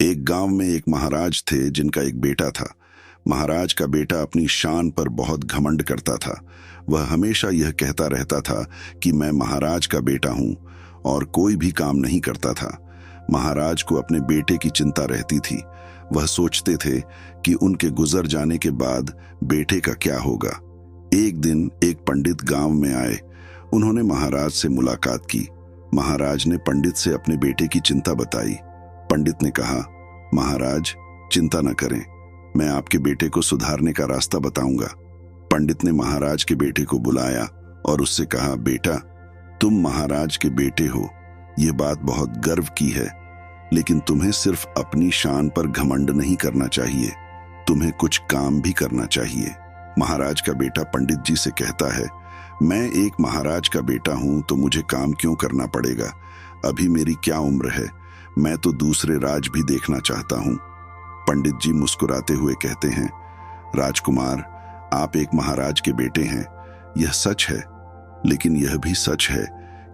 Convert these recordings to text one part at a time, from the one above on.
एक गांव में एक महाराज थे जिनका एक बेटा था। महाराज का बेटा अपनी शान पर बहुत घमंड करता था। वह हमेशा यह कहता रहता था कि मैं महाराज का बेटा हूं और कोई भी काम नहीं करता था। महाराज को अपने बेटे की चिंता रहती थी। वह सोचते थे कि उनके गुजर जाने के बाद बेटे का क्या होगा। एक दिन एक पंडित गांव में आए। उन्होंने महाराज से मुलाकात की। महाराज ने पंडित से अपने बेटे की चिंता बताई। पंडित ने कहा, महाराज चिंता न करें, मैं आपके बेटे को सुधारने का रास्ता बताऊंगा। पंडित ने महाराज के बेटे को बुलाया और उससे कहा, बेटा तुम महाराज के बेटे हो, यह बात बहुत गर्व की है, लेकिन तुम्हें सिर्फ अपनी शान पर घमंड नहीं करना चाहिए, तुम्हें कुछ काम भी करना चाहिए। महाराज का बेटा पंडित जी से कहता है, मैं एक महाराज का बेटा हूं तो मुझे काम क्यों करना पड़ेगा? अभी मेरी क्या उम्र है, मैं तो दूसरे राज भी देखना चाहता हूं। पंडित जी मुस्कुराते हुए कहते हैं, राजकुमार आप एक महाराज के बेटे हैं, यह सच है, लेकिन यह भी सच है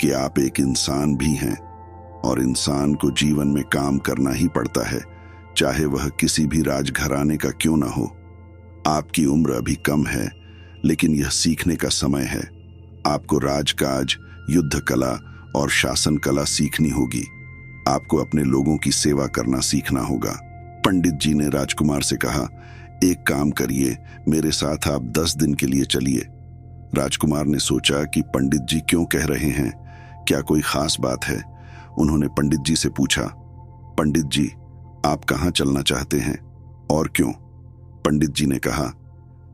कि आप एक इंसान भी हैं और इंसान को जीवन में काम करना ही पड़ता है, चाहे वह किसी भी राजघराने का क्यों ना हो। आपकी उम्र अभी कम है, लेकिन यह सीखने का समय है। आपको राजकाज, युद्ध कला और शासन कला सीखनी होगी। आपको अपने लोगों की सेवा करना सीखना होगा। पंडित जी ने राजकुमार से कहा, एक काम करिए, मेरे साथ आप 10 दिन के लिए चलिए। राजकुमार ने सोचा कि पंडित जी क्यों कह रहे हैं, क्या कोई खास बात है। उन्होंने पंडित जी से पूछा, पंडित जी आप कहाँ चलना चाहते हैं और क्यों? पंडित जी ने कहा,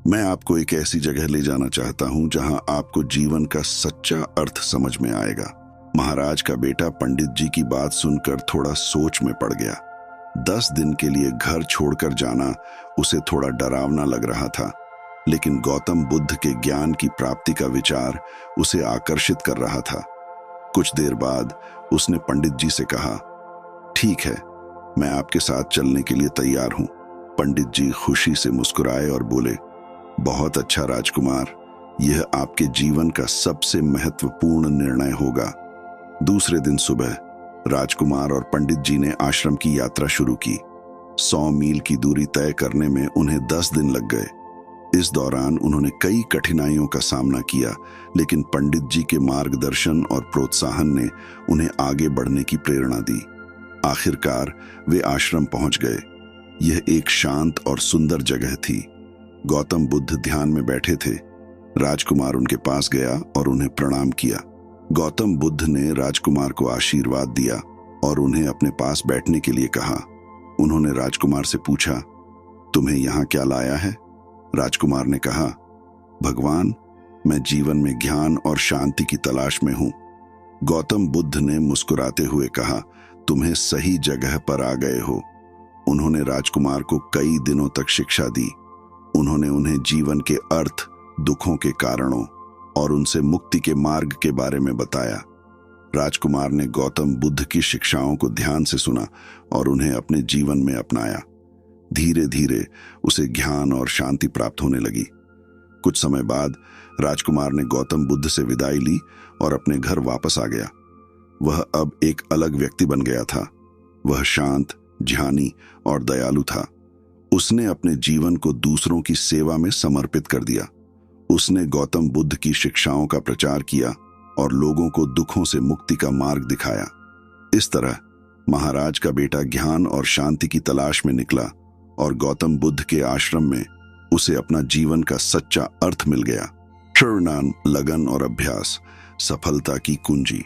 मैं आपको एक ऐसी जगह ले जाना चाहता हूं जहां आपको जीवन का सच्चा अर्थ समझ में आएगा। महाराज का बेटा पंडित जी की बात सुनकर थोड़ा सोच में पड़ गया। 10 दिन के लिए घर छोड़कर जाना उसे थोड़ा डरावना लग रहा था, लेकिन गौतम बुद्ध के ज्ञान की प्राप्ति का विचार उसे आकर्षित कर रहा था। कुछ देर बाद उसने पंडित जी से कहा, ठीक है, मैं आपके साथ चलने के लिए तैयार हूं। पंडित जी खुशी से मुस्कुराए और बोले, बहुत अच्छा राजकुमार, यह आपके जीवन का सबसे महत्वपूर्ण निर्णय होगा। दूसरे दिन सुबह राजकुमार और पंडित जी ने आश्रम की यात्रा शुरू की। 100 मील की दूरी तय करने में उन्हें 10 दिन लग गए। इस दौरान उन्होंने कई कठिनाइयों का सामना किया, लेकिन पंडित जी के मार्गदर्शन और प्रोत्साहन ने उन्हें आगे बढ़ने की प्रेरणा दी। आखिरकार वे आश्रम पहुंच गए। यह एक शांत और सुंदर जगह थी। गौतम बुद्ध ध्यान में बैठे थे। राजकुमार उनके पास गया और उन्हें प्रणाम किया। गौतम बुद्ध ने राजकुमार को आशीर्वाद दिया और उन्हें अपने पास बैठने के लिए कहा। उन्होंने राजकुमार से पूछा, तुम्हें यहाँ क्या लाया है? राजकुमार ने कहा, भगवान, मैं जीवन में ज्ञान और शांति की तलाश में हूं। गौतम बुद्ध ने मुस्कुराते हुए कहा, तुम्हें सही जगह पर आ गए हो। उन्होंने राजकुमार को कई दिनों तक शिक्षा दी। उन्होंने उन्हें जीवन के अर्थ, दुखों के कारणों और उनसे मुक्ति के मार्ग के बारे में बताया। राजकुमार ने गौतम बुद्ध की शिक्षाओं को ध्यान से सुना और उन्हें अपने जीवन में अपनाया। धीरे धीरे उसे ज्ञान और शांति प्राप्त होने लगी। कुछ समय बाद राजकुमार ने गौतम बुद्ध से विदाई ली और अपने घर वापस आ गया। वह अब एक अलग व्यक्ति बन गया था। वह शांत, ज्ञानी और दयालु था। उसने अपने जीवन को दूसरों की सेवा में समर्पित कर दिया। उसने गौतम बुद्ध की शिक्षाओं का प्रचार किया और लोगों को दुखों से मुक्ति का मार्ग दिखाया। इस तरह महाराज का बेटा ज्ञान और शांति की तलाश में निकला और गौतम बुद्ध के आश्रम में उसे अपना जीवन का सच्चा अर्थ मिल गया। शरणन, लगन और अभ्यास सफलता की कुंजी।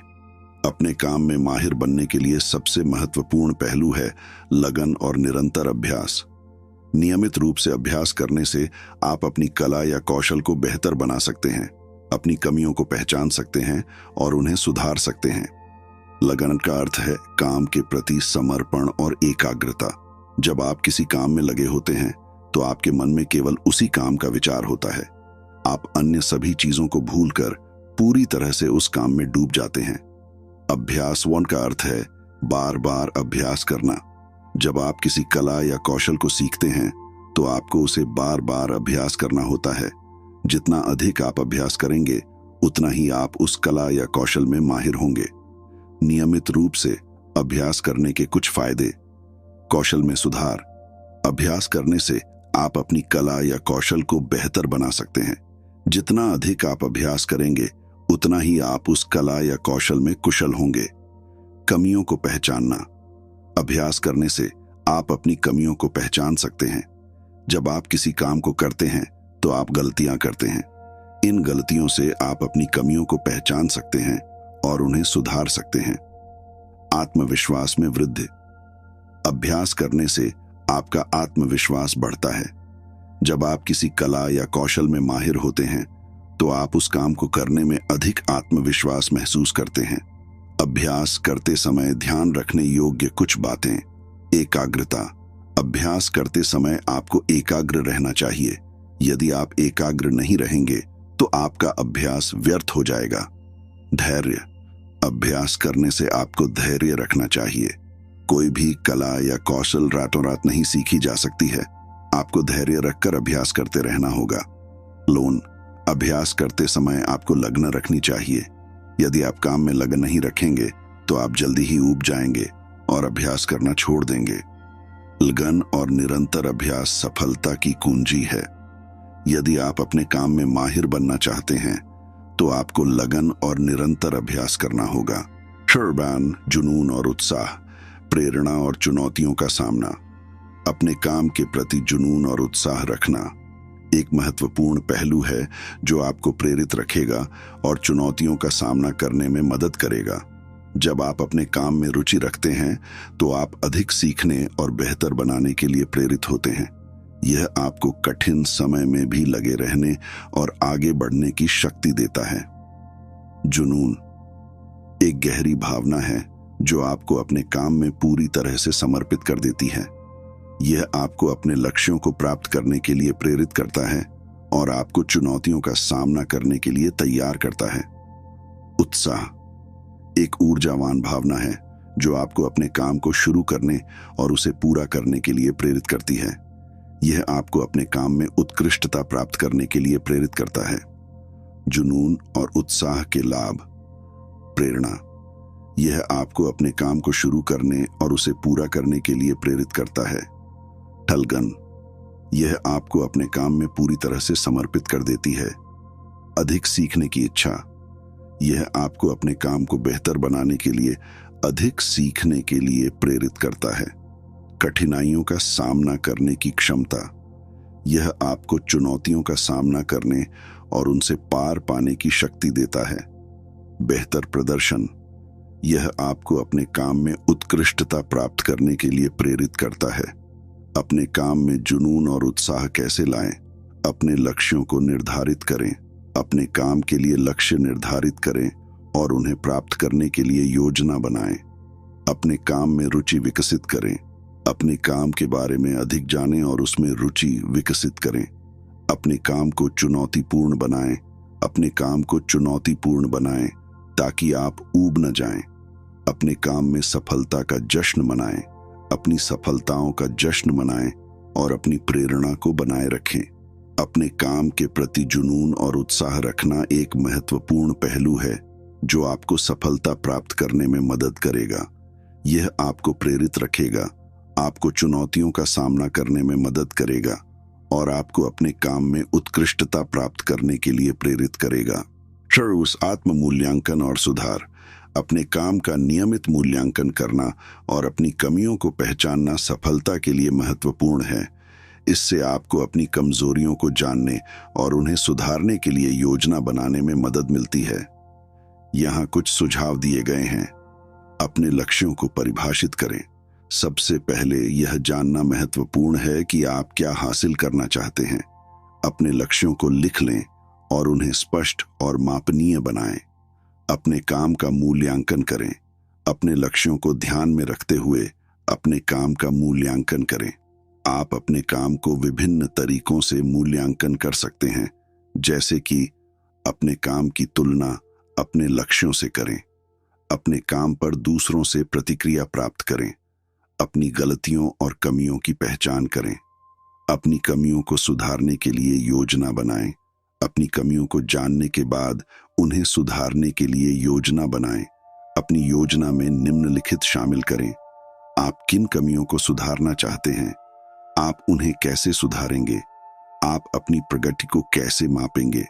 अपने काम में माहिर बनने के लिए सबसे महत्वपूर्ण पहलू है लगन और निरंतर अभ्यास। नियमित रूप से अभ्यास करने से आप अपनी कला या कौशल को बेहतर बना सकते हैं, अपनी कमियों को पहचान सकते हैं और उन्हें सुधार सकते हैं। लगन का अर्थ है काम के प्रति समर्पण और एकाग्रता। जब आप किसी काम में लगे होते हैं तो आपके मन में केवल उसी काम का विचार होता है। आप अन्य सभी चीजों को भूलकर पूरी तरह से उस काम में डूब जाते हैं। अभ्यासवन का अर्थ है बार बार अभ्यास करना। जब आप किसी कला या कौशल को सीखते हैं तो आपको उसे बार बार अभ्यास करना होता है। जितना अधिक आप अभ्यास करेंगे उतना ही आप उस कला या कौशल में माहिर होंगे। नियमित रूप से अभ्यास करने के कुछ फायदे। कौशल में सुधार। अभ्यास करने से आप अपनी कला या कौशल को बेहतर बना सकते हैं। जितना अधिक आप अभ्यास करेंगे, उतना ही आप उस कला या कौशल में कुशल होंगे। कमियों को पहचानना। अभ्यास करने से आप अपनी कमियों को पहचान सकते हैं। जब आप किसी काम को करते हैं तो आप गलतियां करते हैं। इन गलतियों से आप अपनी कमियों को पहचान सकते हैं और उन्हें सुधार सकते हैं। आत्मविश्वास में वृद्धि। अभ्यास करने से आपका आत्मविश्वास बढ़ता है। जब आप किसी कला या कौशल में माहिर होते हैं तो आप उस काम को करने में अधिक आत्मविश्वास महसूस करते हैं। अभ्यास करते समय ध्यान रखने योग्य कुछ बातें। एकाग्रता। अभ्यास करते समय आपको एकाग्र रहना चाहिए। यदि आप एकाग्र नहीं रहेंगे तो आपका अभ्यास व्यर्थ हो जाएगा। धैर्य। अभ्यास करने से आपको धैर्य रखना चाहिए। कोई भी कला या कौशल रातों रात नहीं सीखी जा सकती है। आपको धैर्य रखकर अभ्यास करते रहना होगा। लोन। अभ्यास करते समय आपको लगन रखनी चाहिए। यदि आप काम में लगन नहीं रखेंगे तो आप जल्दी ही ऊब जाएंगे और अभ्यास करना छोड़ देंगे। लगन और निरंतर अभ्यास सफलता की कुंजी है। यदि आप अपने काम में माहिर बनना चाहते हैं तो आपको लगन और निरंतर अभ्यास करना होगा। शर्बान। जुनून और उत्साह। प्रेरणा और चुनौतियों का सामना। अपने काम के प्रति जुनून और उत्साह रखना एक महत्वपूर्ण पहलू है जो आपको प्रेरित रखेगा और चुनौतियों का सामना करने में मदद करेगा। जब आप अपने काम में रुचि रखते हैं तो आप अधिक सीखने और बेहतर बनाने के लिए प्रेरित होते हैं। यह आपको कठिन समय में भी लगे रहने और आगे बढ़ने की शक्ति देता है। जुनून एक गहरी भावना है जो आपको अपने काम में पूरी तरह से समर्पित कर देती है। यह आपको अपने लक्ष्यों को प्राप्त करने के लिए प्रेरित करता है और आपको चुनौतियों का सामना करने के लिए तैयार करता है। उत्साह एक ऊर्जावान भावना है जो आपको अपने काम को शुरू करने और उसे पूरा करने के लिए प्रेरित करती है। यह आपको अपने काम में उत्कृष्टता प्राप्त करने के लिए प्रेरित करता है। जुनून और उत्साह के लाभ। प्रेरणा यह आपको अपने काम को शुरू करने और उसे पूरा करने के लिए प्रेरित करता है। ठलगन यह आपको अपने काम में पूरी तरह से समर्पित कर देती है। अधिक सीखने की इच्छा यह आपको अपने काम को बेहतर बनाने के लिए अधिक सीखने के लिए प्रेरित करता है। कठिनाइयों का सामना करने की क्षमता यह आपको चुनौतियों का सामना करने और उनसे पार पाने की शक्ति देता है। बेहतर प्रदर्शन यह आपको अपने काम में उत्कृष्टता प्राप्त करने के लिए प्रेरित करता है। अपने काम में जुनून और उत्साह कैसे लाएं? अपने लक्ष्यों को निर्धारित करें। अपने काम के लिए लक्ष्य निर्धारित करें और उन्हें प्राप्त करने के लिए योजना बनाएं। अपने काम में रुचि विकसित करें। अपने काम के बारे में अधिक जानें और उसमें रुचि विकसित करें। अपने काम को चुनौतीपूर्ण बनाएं। अपने काम को चुनौतीपूर्ण बनाएं ताकि आप ऊब न जाएं। अपने काम में सफलता का जश्न मनाएं। अपनी सफलताओं का जश्न मनाएं और अपनी प्रेरणा को बनाए रखें। अपने काम के प्रति जुनून और उत्साह रखना एक महत्वपूर्ण पहलू है जो आपको सफलता प्राप्त करने में मदद करेगा। यह आपको प्रेरित रखेगा, आपको चुनौतियों का सामना करने में मदद करेगा और आपको अपने काम में उत्कृष्टता प्राप्त करने के लिए प्रेरित करेगा। उस आत्म मूल्यांकन और सुधार। अपने काम का नियमित मूल्यांकन करना और अपनी कमियों को पहचानना सफलता के लिए महत्वपूर्ण है। इससे आपको अपनी कमजोरियों को जानने और उन्हें सुधारने के लिए योजना बनाने में मदद मिलती है। यहाँ कुछ सुझाव दिए गए हैं। अपने लक्ष्यों को परिभाषित करें। सबसे पहले यह जानना महत्वपूर्ण है कि आप क्या हासिल करना चाहते हैं। अपने लक्ष्यों को लिख लें और उन्हें स्पष्ट और मापनीय बनाएं। अपने काम का मूल्यांकन करें। अपने लक्ष्यों को ध्यान में रखते हुए अपने काम का मूल्यांकन करें। आप अपने काम को विभिन्न तरीकों से मूल्यांकन कर सकते हैं, जैसे कि अपने काम की तुलना अपने लक्ष्यों से करें, अपने काम पर दूसरों से प्रतिक्रिया प्राप्त करें, अपनी गलतियों और कमियों की पहचान करें, अपनी कमियों को सुधारने के लिए योजना बनाएं, अपनी कमियों को जानने के बाद उन्हें सुधारने के लिए योजना बनाएं। अपनी योजना में निम्नलिखित शामिल करें। आप किन कमियों को सुधारना चाहते हैं? आप उन्हें कैसे सुधारेंगे? आप अपनी प्रगति को कैसे मापेंगे?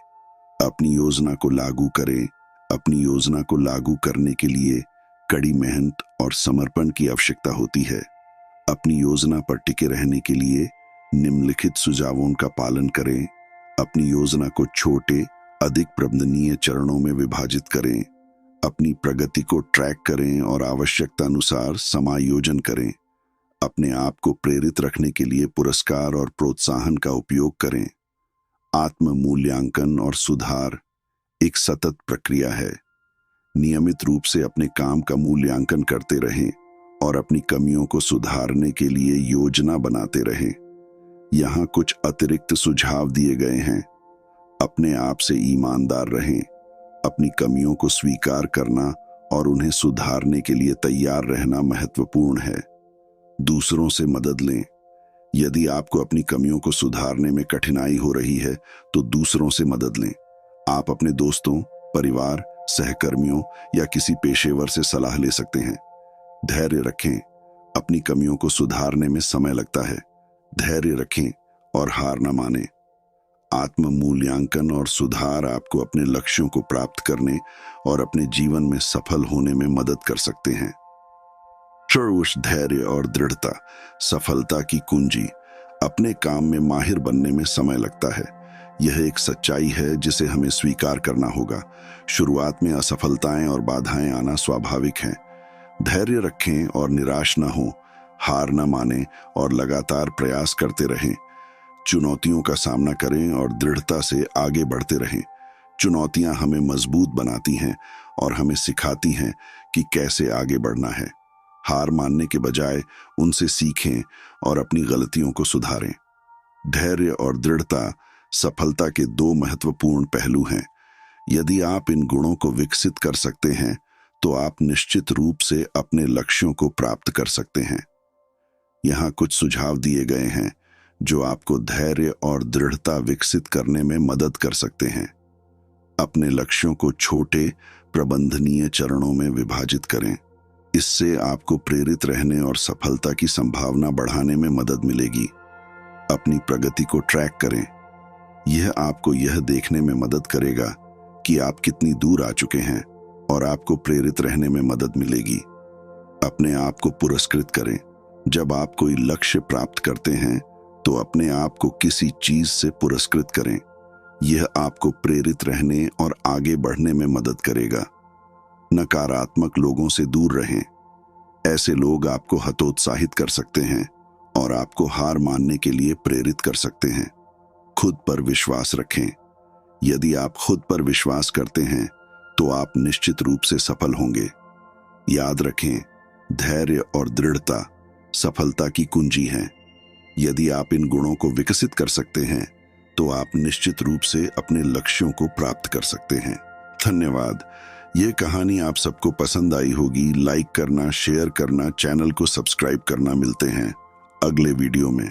अपनी योजना को लागू करें। अपनी योजना को लागू करने के लिए कड़ी मेहनत और समर्पण की आवश्यकता होती है। अपनी योजना पर टिके रहने के लिए निम्नलिखित सुझावों का पालन करें। अपनी योजना को छोटे, अधिक प्रबंधनीय चरणों में विभाजित करें। अपनी प्रगति को ट्रैक करें और आवश्यकता अनुसार समायोजन करें। अपने आप को प्रेरित रखने के लिए पुरस्कार और प्रोत्साहन का उपयोग करें। आत्म मूल्यांकन और सुधार एक सतत प्रक्रिया है। नियमित रूप से अपने काम का मूल्यांकन करते रहें और अपनी कमियों को सुधारने के लिए योजना बनाते रहें। यहाँ कुछ अतिरिक्त सुझाव दिए गए हैं। अपने आप से ईमानदार रहें। अपनी कमियों को स्वीकार करना और उन्हें सुधारने के लिए तैयार रहना महत्वपूर्ण है। दूसरों से मदद लें। यदि आपको अपनी कमियों को सुधारने में कठिनाई हो रही है तो दूसरों से मदद लें। आप अपने दोस्तों, परिवार, सहकर्मियों या किसी पेशेवर से सलाह ले सकते हैं। धैर्य रखें। अपनी कमियों को सुधारने में समय लगता है। धैर्य रखें और हार न मानें। आत्म मूल्यांकन और सुधार आपको अपने लक्ष्यों को प्राप्त करने और अपने जीवन में सफल होने में मदद कर सकते हैं। शौर्य, धैर्य और दृढ़ता सफलता की कुंजी। अपने काम में माहिर बनने में समय लगता है। यह एक सच्चाई है जिसे हमें स्वीकार करना होगा। शुरुआत में असफलताएं और बाधाएं आना स्वाभाविक हैं। धैर्य रखें और निराश न हो। हार न मानें और लगातार प्रयास करते रहें। चुनौतियों का सामना करें और दृढ़ता से आगे बढ़ते रहें। चुनौतियां हमें मजबूत बनाती हैं और हमें सिखाती हैं कि कैसे आगे बढ़ना है। हार मानने के बजाय उनसे सीखें और अपनी गलतियों को सुधारें। धैर्य और दृढ़ता सफलता के दो महत्वपूर्ण पहलू हैं। यदि आप इन गुणों को विकसित कर सकते हैं तो आप निश्चित रूप से अपने लक्ष्यों को प्राप्त कर सकते हैं। यहाँ कुछ सुझाव दिए गए हैं जो आपको धैर्य और दृढ़ता विकसित करने में मदद कर सकते हैं। अपने लक्ष्यों को छोटे, प्रबंधनीय चरणों में विभाजित करें। इससे आपको प्रेरित रहने और सफलता की संभावना बढ़ाने में मदद मिलेगी। अपनी प्रगति को ट्रैक करें। यह आपको यह देखने में मदद करेगा कि आप कितनी दूर आ चुके हैं और आपको प्रेरित रहने में मदद मिलेगी। अपने आप को पुरस्कृत करें। जब आप कोई लक्ष्य प्राप्त करते हैं तो अपने आप को किसी चीज से पुरस्कृत करें। यह आपको प्रेरित रहने और आगे बढ़ने में मदद करेगा। नकारात्मक लोगों से दूर रहें। ऐसे लोग आपको हतोत्साहित कर सकते हैं और आपको हार मानने के लिए प्रेरित कर सकते हैं। खुद पर विश्वास रखें। यदि आप खुद पर विश्वास करते हैं तो आप निश्चित रूप से सफल होंगे। याद रखें, धैर्य और दृढ़ता सफलता की कुंजी हैं। यदि आप इन गुणों को विकसित कर सकते हैं तो आप निश्चित रूप से अपने लक्ष्यों को प्राप्त कर सकते हैं। धन्यवाद। ये कहानी आप सबको पसंद आई होगी। लाइक करना, शेयर करना, चैनल को सब्सक्राइब करना। मिलते हैं अगले वीडियो में।